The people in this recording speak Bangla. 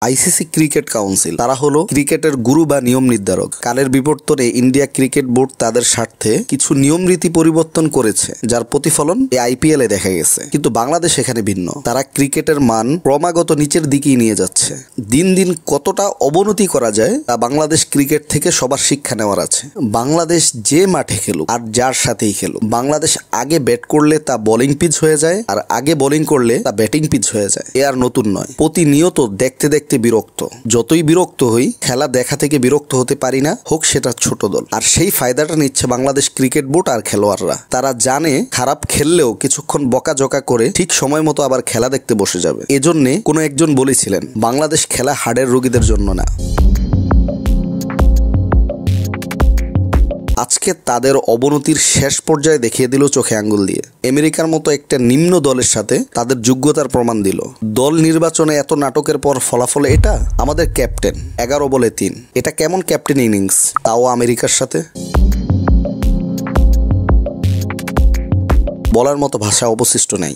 আইসিসি ক্রিকেট কাউন্সিল তারা হলো ক্রিকেটের গুরু বা নিয়ম নির্ধারক। কালের বিবর্তনে ইন্ডিয়া ক্রিকেট বোর্ড তাদের স্বার্থে কিছু নিয়ম রীতি পরিবর্তন করেছে, যার প্রতিফলন এই আইপিএল এ দেখা গেছে। কিন্তু বাংলাদেশ এখানে ভিন্ন। তারা ক্রিকেটের মান ক্রমাগত নিচের দিকেই নিয়ে যাচ্ছে। দিন দিন কতটা অবনতি করা যায় তা বাংলাদেশ ক্রিকেট থেকে সবার শিক্ষা নেওয়ার আছে। বাংলাদেশ যে মাঠে খেলুক আর যার সাথেই খেলুক, বাংলাদেশ আগে ব্যাট করলে তা বোলিং পিচ হয়ে যায়, আর আগে বোলিং করলে তা ব্যাটিং পিচ হয়ে যায়। এ আর নতুন নয়। প্রতিনিয়ত দেখতে দেখতে বিরক্ত। যতই বিরক্ত হই, খেলা দেখা থেকে বিরক্ত হতে পারি না, হোক সেটা ছোট দল। আর সেই ফায়দাটা নিচ্ছে বাংলাদেশ ক্রিকেট বোর্ড আর খেলোয়াড়রা। তারা জানে খারাপ খেললেও কিছুক্ষণ বকাঝকা করে ঠিক সময় মতো আবার খেলা দেখতে বসে যাবে। এজন্যে কোনো একজন বলেছিলেন, বাংলাদেশ খেলা হাড়ের রোগীদের জন্য না। আজকে তাদের অবনতির শেষ পর্যায়ে দেখিয়ে দিল চোখে আঙ্গুল দিয়ে। আমেরিকার মতো একটা নিম্ন দলের সাথে তাদের যোগ্যতার প্রমাণ দিল। দল নির্বাচনে এত নাটকের পর ফলাফল এটা। আমাদের ক্যাপ্টেন 11 বলে 3। এটা কেমন ক্যাপ্টেন ইনিংস, তাও আমেরিকার সাথে? বলার মতো ভাষা অবশিষ্ট নাই।